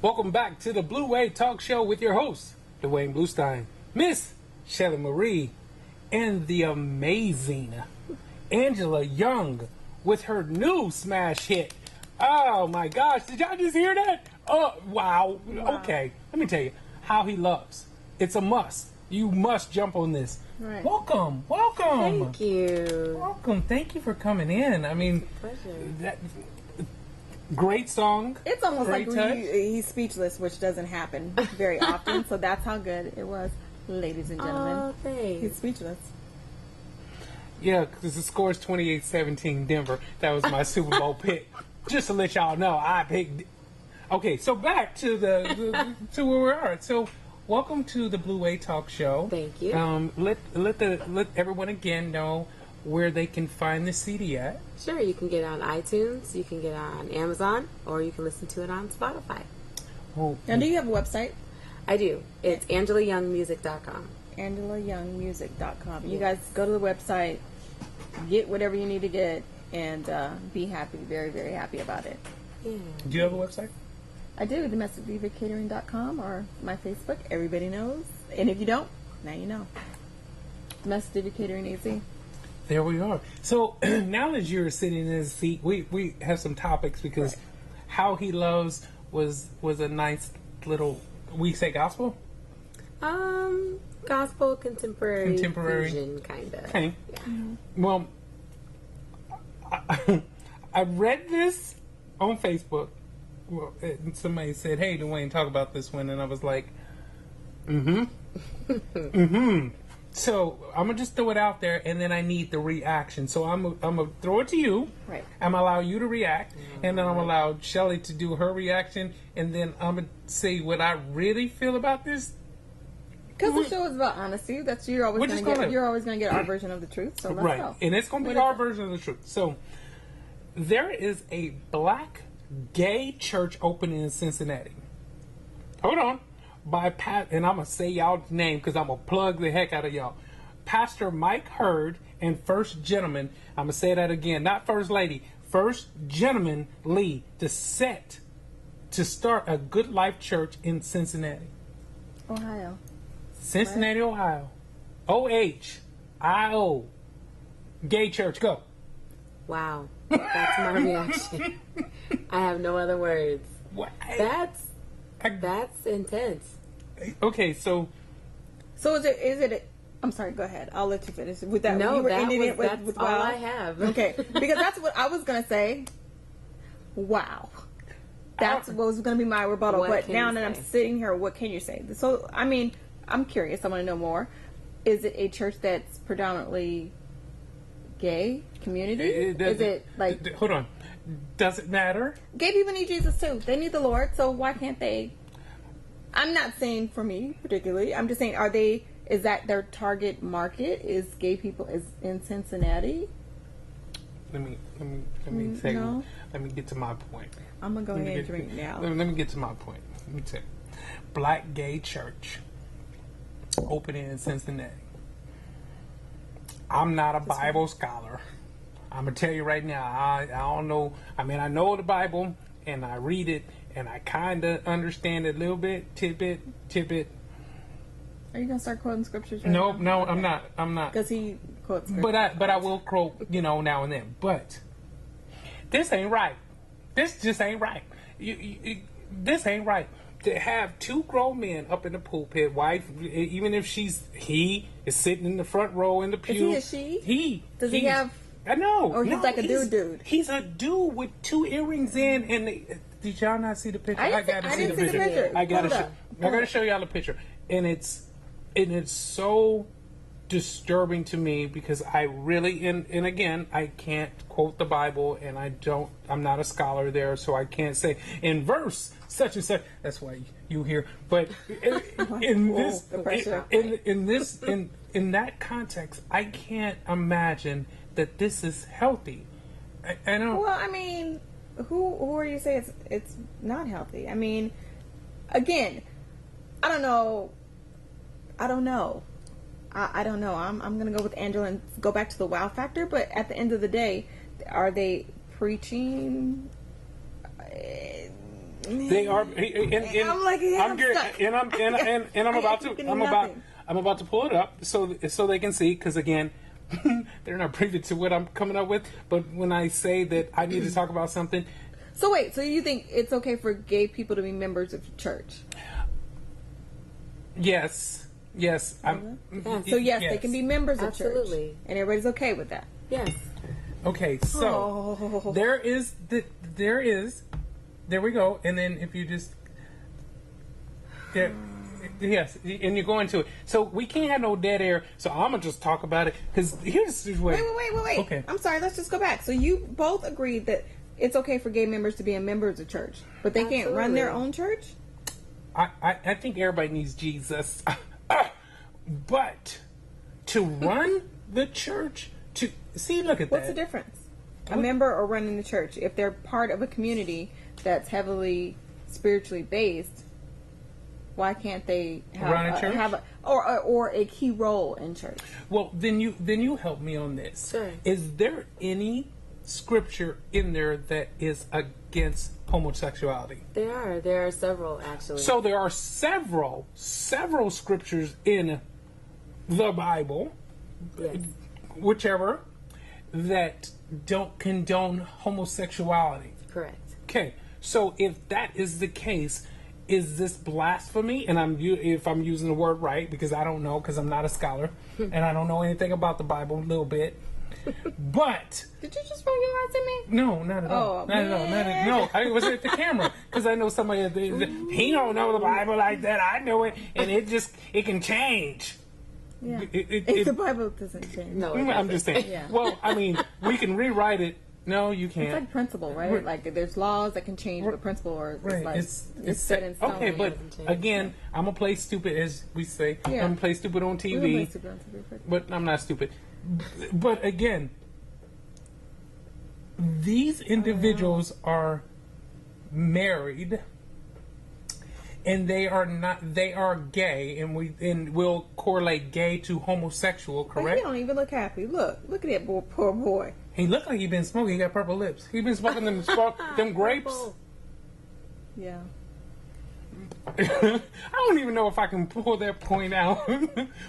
Welcome back to the Blue Wave Talk Show with your host, Duane Bluestein, Miss Shelley Marie, and the amazing Angela Young with her new smash hit. Oh my gosh, did y'all just hear that? Oh, wow. Okay, let me tell you, How He Loves. It's a must. You must jump on this. Right. Welcome. Thank you. Welcome. Thank you for coming in. I mean, Pleasure. Great song. It's almost Great like touch. he's speechless, which doesn't happen very often. So that's how good it was, ladies and gentlemen. Oh, thanks. He's speechless. Yeah, because the score is 28-17 Denver. That was my Super Bowl pick. Just to let y'all know, I picked. Okay, so back to to where we are. So, welcome to the Blue Wave Talk Show. Thank you. Let everyone again know where they can find the CD at. Sure, you can get it on iTunes, you can get it on Amazon, or you can listen to it on Spotify. Oh, Now, do you have a website? I do. It's AngelaYoungMusic.com. AngelaYoungMusic.com. You guys go to the website, get whatever you need to get, and be happy. Very, very happy about it. Yeah. Do you have a website? I do. DomesticDivaCatering.com or my Facebook. Everybody knows. And if you don't, now you know. Domestic Diva Catering Easy. There we are. So now that you're sitting in his seat, we have some topics because How He Loves was a nice little. We say gospel. Gospel, contemporary fusion, kind of. Okay. Yeah. Well, I read this on Facebook. Well, and somebody said, "Hey, Duane, talk about this one," and I was like, So I'm gonna just throw it out there, and then I need the reaction. So I'm gonna throw it to you. Right. I'm gonna allow you to react, and then I'm gonna allow Shelley to do her reaction, and then I'm gonna say what I really feel about this. Because the show is about honesty. That's you're always going to get. You're always going to get our version of the truth. So let's go. And it's gonna be our version of the truth. So there is a black gay church opening in Cincinnati. Hold on. And I'm going to say y'all's name because I'm going to plug the heck out of y'all. Pastor Mike Hurd and First Gentleman, I'm going to say that again, not First Lady, First Gentleman Lee, to start a Good Life Church in Cincinnati. Ohio. Cincinnati, Ohio. OHIO. Gay church, go. Wow. That's my reaction. I have no other words. What? That's intense. Okay, so is it? I'm sorry. Go ahead. I'll let you finish with that. No, you were that's ending it with all wow. I have. Okay, because that's what I was gonna say. Wow, that's what was gonna be my rebuttal. But now that I'm sitting here, what can you say? So, I mean, I'm curious. I want to know more. Is it a church that's predominantly gay community? Is it like? Hold on. Does it matter? Gay people need Jesus too. They need the Lord. So why can't they? I'm not saying for me particularly. I'm just saying, is that their target market? Is gay people in Cincinnati? Let me say. No. Let me get to my point. I'm gonna go ahead and drink now. Let me get to my point. Let me tell you. Black gay church opening in Cincinnati. I'm not a Bible scholar. I'm gonna tell you right now. I don't know. I mean, I know the Bible and I read it and I kind of understand it a little bit, tidbit. Are you gonna start quoting scriptures? Right No, now? I'm not. Because he quotes scriptures. But I will quote, now and then. But this ain't right. This just ain't right. This ain't right. To have two grown men up in the pulpit, wife, even if he is sitting in the front row in the pew. Is he a she? Does he have? I know. Or he's like a dude. He's a dude with two earrings in, and did y'all not see the picture? I didn't see the picture. I gotta show y'all the picture, and it's so disturbing to me because I really and again I can't quote the Bible, and I'm not a scholar there, so I can't say in verse such and such. That's why you here, but in that context, I can't imagine that this is healthy. I know. Well, I mean, who are you say it's not healthy? I mean, again, I don't know. I don't know. I'm gonna go with Angela and go back to the wow factor. But at the end of the day, are they preaching? They are, and I'm like, yeah, I'm stuck. I'm about to pull it up so they can see, because again, they're not privy to what I'm coming up with. But when I say that I need to talk about something, so wait, so you think it's okay for gay people to be members of the church? Yes. So yes, they can be members of Absolutely. church, and everybody's okay with that. Yes. Okay, so there we go, and then if you just yes, and you go into it. So we can't have no dead air. So I'm gonna just talk about it, because here's the way. Wait. Okay. I'm sorry. Let's just go back. So you both agreed that it's okay for gay members to be a member of the church, but they can't run their own church. I think everybody needs Jesus, but to run the church, to see, look at What's that. the difference? A member or running the church? If they're part of a community that's heavily spiritually based, why can't they run a church? Or a key role in church? Well, then you help me on this. Sure. Is there any scripture in there that is against homosexuality? There are several, actually. So there are several scriptures in the Bible, Yes. whichever, that don't condone homosexuality. Correct. Okay, so if that is the case, is this blasphemy? And if I'm using the word right, because I don't know, because I'm not a scholar, and I don't know anything about the Bible, a little bit. But did you just throw your eyes at me? no, not at all. Not at all. No, I was at the camera, because I know somebody he don't know the Bible like that. I know it, and it can change. Yeah. If the Bible doesn't change. No, I'm just saying. Yeah. Well, I mean, we can rewrite it. No, you can't. It's like principle, right? Like there's laws that can change, but principle or it's set in stone. Okay, but again, I'm gonna play stupid, as we say. Yeah. I'm gonna play stupid on TV, Play stupid on TV. but I'm not stupid. But again, these individuals are married, and they are not. They are gay, and we'll correlate gay to homosexual. But Correct? he don't even look happy. Look at that poor boy. He looked like he been smoking. He got purple lips. He been smoking them grapes. Yeah. I don't even know if I can pull that point out.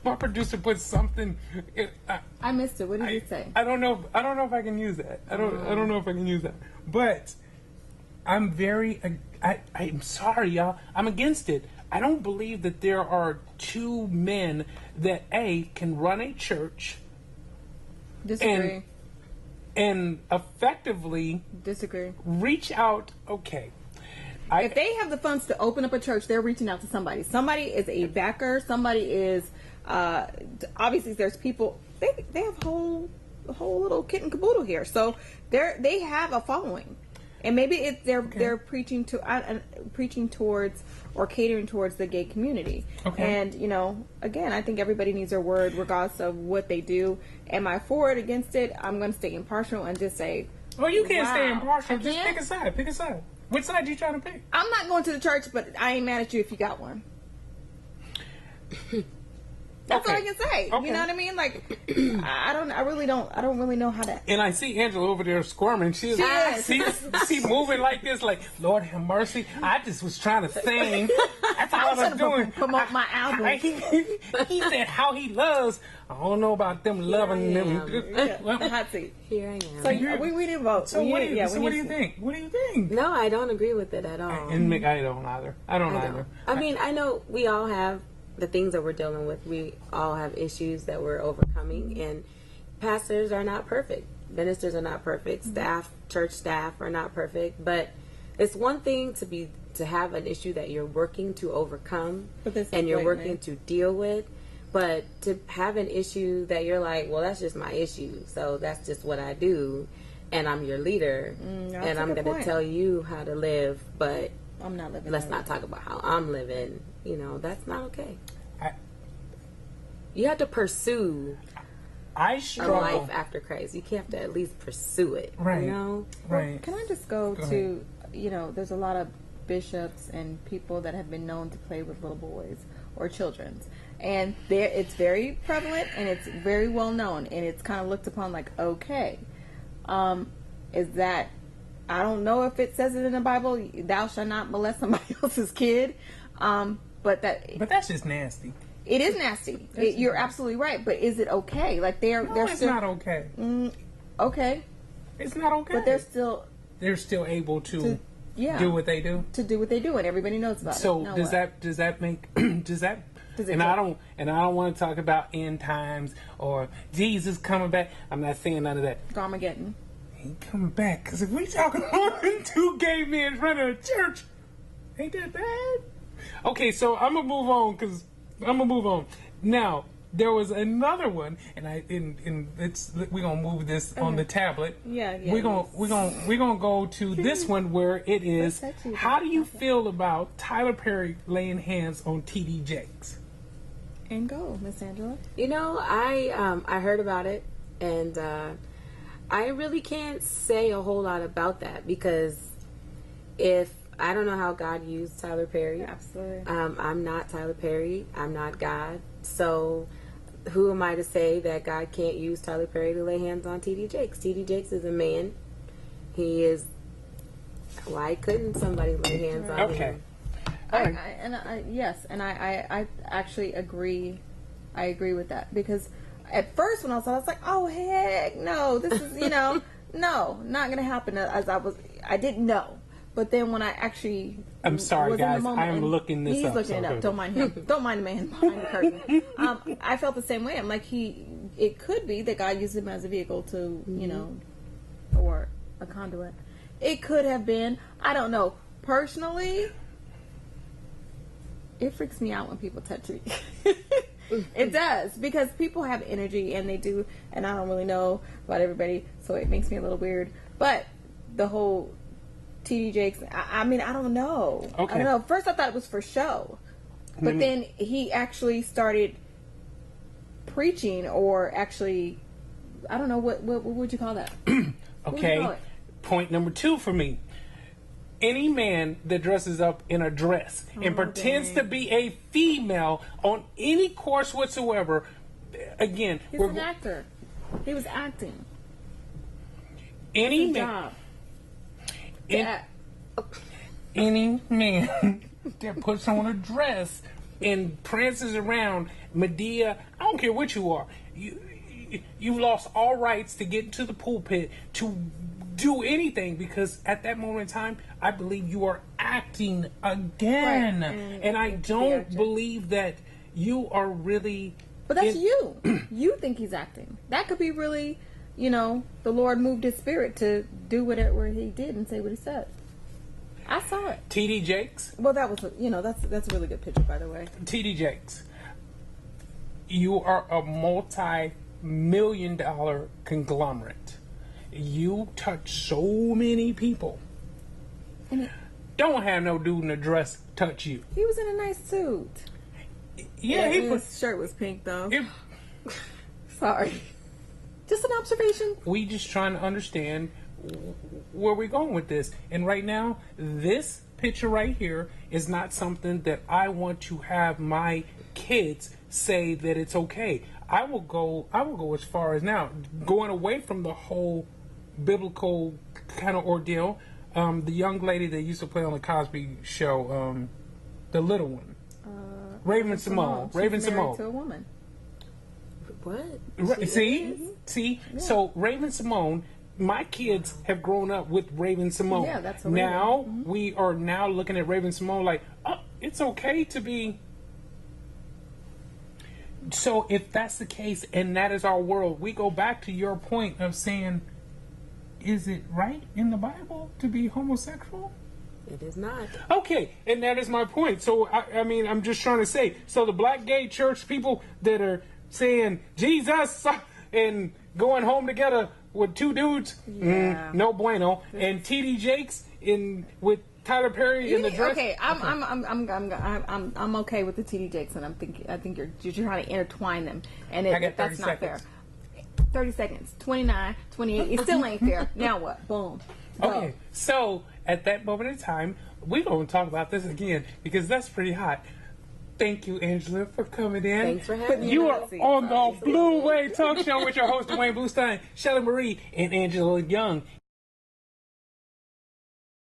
My producer put something. I missed it. What did he say? I don't know. I don't know if I can use that. I don't know if I can use that. But I'm very. I'm sorry, y'all. I'm against it. I don't believe that there are two men that can run a church. Disagree. And effectively Disagree. reach out. Okay. If they have the funds to open up a church, they're reaching out to somebody. Somebody is a backer. Somebody is obviously there's people. They have a whole little kit and caboodle here. So they have a following, and maybe they're preaching towards or catering towards the gay community. Okay. And again, I think everybody needs their word regardless of what they do. Am I for it, against it? I'm going to stay impartial and just say. Well, you can't stay impartial. I Just can't? pick a side. Pick a side. Which side you trying to pick? I'm not going to the church, but I ain't mad at you if you got one. That's all I can say. Okay. You know what I mean? Like, I don't really know how to. And I see Angela over there squirming. She moving like this, like, Lord have mercy. I just was trying to sing. That's all I was doing. Promote my album. He said how he loves. I don't know about them loving them. Hot seat. Here I am. So we didn't vote. So what do you think? What do you think? No, I don't agree with it at all. And Mick, I don't either. I don't either. I mean, I know we all have the things that we're dealing with. We all have issues that we're overcoming, and pastors are not perfect. Ministers are not perfect. Church staff are not perfect. But it's one thing to have an issue that you're working to overcome and you're working to deal with. But to have an issue that you're like, well, that's just my issue, so that's just what I do, and I'm your leader, and I'm going to tell you how to live, but I'm not living. Let's not talk about how I'm living. That's not okay. You have to pursue a life after Christ. You have to at least pursue it. Right. Right. Can I just go to, there's a lot of bishops and people that have been known to play with little boys or children. And it's very prevalent and it's very well known and it's kind of looked upon like, okay. Is that I don't know if it says it in the Bible, thou shalt not molest somebody else's kid. But that's just nasty. It is nasty. You're absolutely right. But is it okay? Like they're it's still not okay. Okay. It's not okay. But they're still able to do what they do. To do what they do, and everybody knows about it. So does that make does that? And I don't want to talk about end times or Jesus coming back. I'm not saying none of that. Armageddon. He ain't coming back because if we talking about two gay men running a church, ain't that bad? Okay, so I'm gonna move on now. There was another one, and we're gonna move this on the tablet. Yeah. We're gonna go to this one where it is. How do you feel about Tyler Perry laying hands on T.D. Jakes? And go, Miss Angela. I heard about it, and I really can't say a whole lot about that because I don't know how God used Tyler Perry. Absolutely. I'm not Tyler Perry. I'm not God. So who am I to say that God can't use Tyler Perry to lay hands on T.D. Jakes? T.D. Jakes is a man. He is. Why couldn't somebody lay hands on him? I actually agree. I agree with that because at first when I was like, oh heck no, this is no, not gonna happen. I didn't know. But then when I actually I'm sorry, guys. I am looking this up. He's looking it up. Don't mind him. Don't mind the man behind the curtain. I felt the same way. I'm like, it could be that God used him as a vehicle to, or a conduit. It could have been. I don't know. Personally, it freaks me out when people touch me. It does, because people have energy and they do, and I don't really know about everybody, so it makes me a little weird. But the whole T.D. Jakes, I mean, I don't know. Okay. I don't know. First I thought it was for show. But then he actually started preaching, or actually, I don't know, what would you call that? Okay. Point number 2 for me. Any man that dresses up in a dress and pretends to be a female on any course whatsoever, again, he's an actor. He was acting. Any man. Any man that puts on a dress and prances around Medea, I don't care what you are, you lost all rights to get into the pulpit to do anything, because at that moment in time, I believe you are acting again, right. And I don't believe that you are really. But that's you. You think he's acting. That could be really, the Lord moved his spirit to do whatever he did and say what he said. I saw it. T.D. Jakes. Well, that was that's a really good picture, by the way. T.D. Jakes, you are a multi-million-dollar conglomerate. You touch so many people. Don't have no dude in a dress touch you. He was in a nice suit. Yeah, his shirt was pink though. Sorry. Just an observation. We just trying to understand where we're going with this. And right now, this picture right here is not something that I want to have my kids say that it's okay. I will go as far as now going away from the whole biblical kind of ordeal. The young lady that used to play on the Cosby Show, the little one, Raven Simone. Raven Simone. To a woman. What? See. Yeah. So Raven Simone. My kids have grown up with Raven Simone. Yeah, that's now we are now looking at Raven Simone like, oh, it's okay to be. So if that's the case, and that is our world, we go back to your point of saying, is it right in the Bible to be homosexual? It is not. Okay, and that is my point. So, I mean, I'm just trying to say, so the black gay church people that are saying Jesus and going home together with two dudes, no bueno. And T.D. Jakes with Tyler Perry in the dress. Okay, I'm okay with the T.D. Jakes, and I think you're trying to intertwine them, and that's not fair. 30 seconds, 29, 28. It still ain't fair. Now what? Boom. Go. Okay, so at that moment in time, we're going to talk about this again because that's pretty hot. Thank you, Angela, for coming in. Thanks for having me. You are on the Blue Way Talk Show with your host, Duane Bluestein, Shelley Marie, and Angela Young